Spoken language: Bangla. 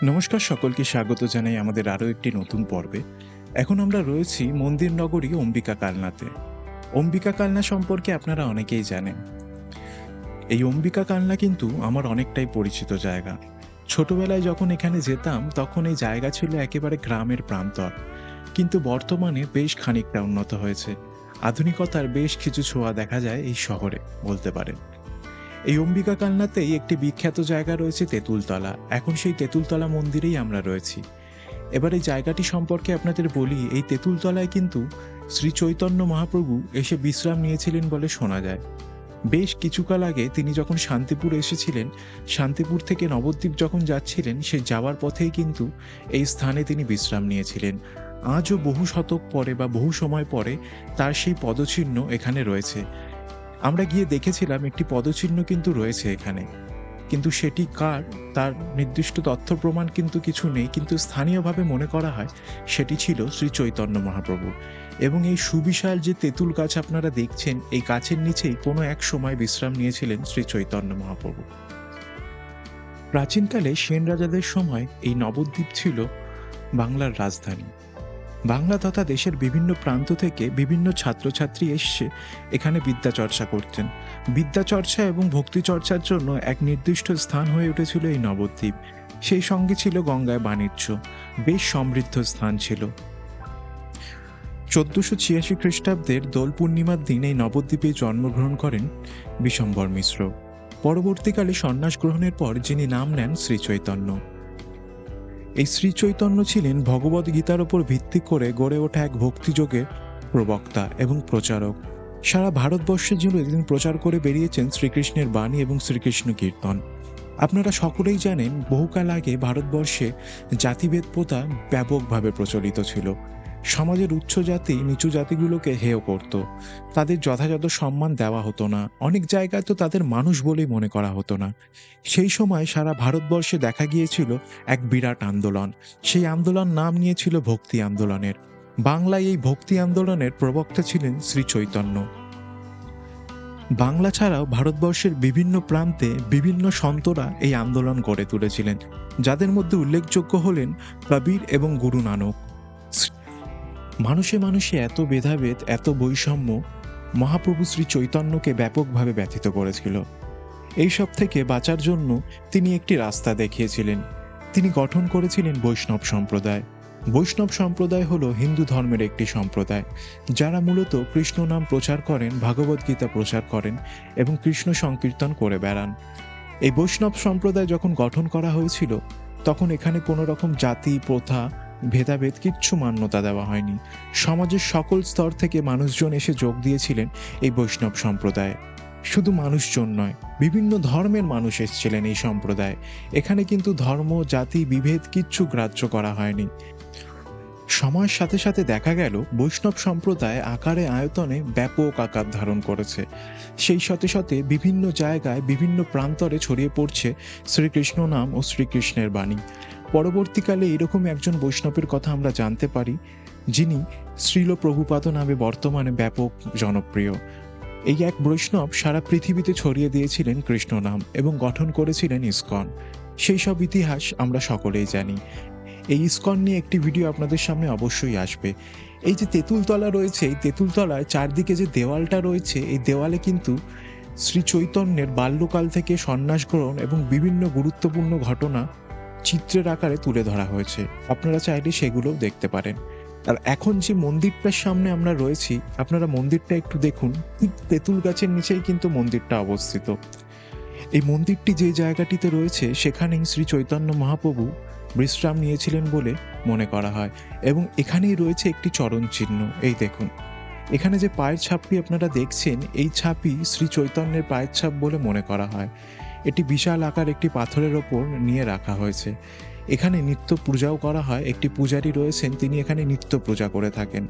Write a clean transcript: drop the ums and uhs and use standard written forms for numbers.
নমস্কার, সকলকে স্বাগত জানাই আমাদের আরও একটি নতুন পর্বে। এখন আমরা রয়েছি মন্দির নগরী অম্বিকা কালনাতে। অম্বিকা কালনা সম্পর্কে আপনারা অনেকেই জানেন। এই অম্বিকা কালনা কিন্তু আমার অনেকটাই পরিচিত জায়গা। ছোটবেলায় যখন এখানে যেতাম তখন এই জায়গা ছিল একেবারে গ্রামের প্রান্তর, কিন্তু বর্তমানে বেশ খানিকটা উন্নত হয়েছে। আধুনিকতার বেশ কিছু ছোঁয়া দেখা যায় এই শহরে বলতে পারেন। এই অম্বিকা কালনাতেই একটি বিখ্যাত জায়গা রয়েছে তেঁতুলতলা। এখন সেই তেঁতুলতলা মন্দিরেই আমরা রয়েছি। এবার এই জায়গাটি সম্পর্কে আপনাদের বলি, এই তেঁতুলতলায় কিন্তু শ্রী চৈতন্য মহাপ্রভু এসে বিশ্রাম নিয়েছিলেন বলে শোনা যায়। বেশ কিছুকাল আগে তিনি যখন শান্তিপুর এসেছিলেন, শান্তিপুর থেকে নবদ্বীপ যখন যাচ্ছিলেন, সে যাওয়ার পথেই কিন্তু এই স্থানে তিনি বিশ্রাম নিয়েছিলেন। আজও বহু শতক পরে বা বহু সময় পরে তার সেই পদচিহ্ন এখানে রয়েছে। আমরা গিয়ে দেখেছিলাম একটি পদচিহ্ন কিন্তু রয়েছে এখানে, কিন্তু সেটি কার তার নির্দিষ্ট তথ্য প্রমাণ কিন্তু কিছু নেই, কিন্তু স্থানীয়ভাবে মনে করা হয় সেটি ছিল শ্রী চৈতন্য মহাপ্রভু। এবং এই সুবিশাল যে তেঁতুল গাছ আপনারা দেখছেন, এই গাছের নিচেই কোনো এক সময় বিশ্রাম নিয়েছিলেন শ্রী চৈতন্য মহাপ্রভু। প্রাচীনকালে সেন রাজাদের সময় এই নবদ্বীপ ছিল বাংলার রাজধানী। বাংলা তথা দেশের বিভিন্ন প্রান্ত থেকে বিভিন্ন ছাত্রছাত্রী এসে এখানে বিদ্যাচর্চা করতেন। বিদ্যাচর্চা এবং ভক্তিচর্চার জন্য এক নির্দিষ্ট স্থান হয়ে উঠেছিল এই নবদ্বীপ। সেই সঙ্গে ছিল গঙ্গায় বাণিজ্য, বেশ সমৃদ্ধ স্থান ছিল। 1486 খ্রিস্টাব্দের দোল পূর্ণিমার দিন এই নবদ্বীপে জন্মগ্রহণ করেন বিশম্বর মিশ্র। পরবর্তীকালে সন্ন্যাস গ্রহণের পর যিনি নাম নেন শ্রী চৈতন্য। এই শ্রী চৈতন্য ছিলেন ভগবদ গীতার ওপর ভিত্তি করে গড়ে ওঠা এক ভক্তিযোগের প্রবক্তা এবং প্রচারক। সারা ভারতবর্ষে জুড়ে তিনি প্রচার করে বেরিয়েছেন শ্রীকৃষ্ণের বাণী এবং শ্রীকৃষ্ণ কীর্তন। আপনারা সকলেই জানেন, বহুকাল আগে ভারতবর্ষে জাতিভেদ প্রথা ব্যাপকভাবে প্রচলিত ছিল। সমাজের উচ্চ জাতি নিচু জাতিগুলোকে হেয় করত, তাদের যথাযথ সম্মান দেওয়া হতো না, অনেক জায়গায় তো তাদের মানুষ বলেই মনে করা হতো না। সেই সময় সারা ভারতবর্ষে দেখা গিয়েছিল এক বিরাট আন্দোলন। সেই আন্দোলন নাম নিয়েছিল ভক্তি আন্দোলনের। বাংলায় এই ভক্তি আন্দোলনের প্রবক্তা ছিলেন শ্রী চৈতন্য। বাংলা ছাড়াও ভারতবর্ষের বিভিন্ন প্রান্তে বিভিন্ন সন্তরা এই আন্দোলন গড়ে তুলেছিলেন, যাদের মধ্যে উল্লেখযোগ্য হলেন কবির এবং গুরু নানক। মানুষে মানুষে এত ভেদাভেদ, এত বৈষম্য মহাপ্রভু শ্রী চৈতন্যকে ব্যাপকভাবে ব্যথিত করেছিল। এইসব থেকে বাঁচার জন্য তিনি একটি রাস্তা দেখিয়েছিলেন। তিনি গঠন করেছিলেন বৈষ্ণব সম্প্রদায়। বৈষ্ণব সম্প্রদায় হলো হিন্দু ধর্মের একটি সম্প্রদায়, যারা মূলত কৃষ্ণ নাম প্রচার করেন, ভাগবত-গীতা প্রচার করেন এবং কৃষ্ণ সংকীর্তন করে বেড়ান। এই বৈষ্ণব সম্প্রদায় যখন গঠন করা হয়েছিল, তখন এখানে কোনো রকম জাতি প্রথা ভেদাভেদ কিচ্ছু মান্যতা দেওয়া হয়নি। সমাজের সকল স্তর থেকে মানুষজন এসে যোগ দিয়েছিলেন এই বৈষ্ণব সম্প্রদায়ে। শুধু মানুষজন নয়, বিভিন্ন ধর্মের মানুষ এসেছিলেন এই সম্প্রদায়ে। এখানে কিন্তু ধর্ম জাতি বিভেদ কিচ্ছু গ্রাহ্য করা হয়নি। সময়ের সাথে সাথে দেখা গেল বৈষ্ণব সম্প্রদায় আকারে আয়তনে ব্যাপক আকার ধারণ করেছে। সেই সাথে সাথে বিভিন্ন জায়গায় বিভিন্ন প্রান্তরে ছড়িয়ে পড়ছে শ্রীকৃষ্ণ নাম ও শ্রীকৃষ্ণের বাণী। পরবর্তীকালে এরকম একজন বৈষ্ণবের কথা আমরা জানতে পারি, যিনি শ্রীল প্রভুপাদ নামে বর্তমানে ব্যাপক জনপ্রিয়। এই এক বৈষ্ণব সারা পৃথিবীতে ছড়িয়ে দিয়েছিলেন কৃষ্ণ নাম এবং গঠন করেছিলেন ইসকন। সেই সব ইতিহাস আমরা সকলেই জানি। এই ইসকন নিয়ে একটি ভিডিও আপনাদের সামনে অবশ্যই আসবে। এই যে তেঁতুলতলা রয়েছে, এই তেঁতুলতলায় চারদিকে যে দেওয়ালটা রয়েছে, এই দেওয়ালে কিন্তু শ্রী চৈতন্যের বাল্যকাল থেকে সন্ন্যাস গ্রহণ এবং বিভিন্ন গুরুত্বপূর্ণ ঘটনা চিত্রের আকারে তুলে ধরা হয়েছে। আপনারা চাইলে সেগুলোও দেখতে পারেন। আর এখন যে মন্দিরটার সামনে আমরা রয়েছি, আপনারা মন্দিরটা একটু দেখুন। ঠিক তেঁতুল গাছের নিচেই কিন্তু মন্দিরটা অবস্থিত। এই মন্দিরটি যে জায়গাটিতে রয়েছে, সেখানেই শ্রী চৈতন্য মহাপ্রভু বিশ্রাম নিয়েছিলেন বলে মনে করা হয়। এবং এখানেই রয়েছে একটি চরণ চিহ্ন। এই দেখুন, এখানে যে পায়ের ছাপটি আপনারা দেখছেন, এই ছাপই শ্রী চৈতন্যের পায়ের ছাপ বলে মনে করা হয়। এটি বিশাল আকার একটি পাথরের ওপর নিয়ে রাখা হয়েছে। এখানে নিত্য পূজাও করা হয়। একটি পূজারী রয়েছেন, তিনি এখানে নিত্য পূজা করে থাকেন।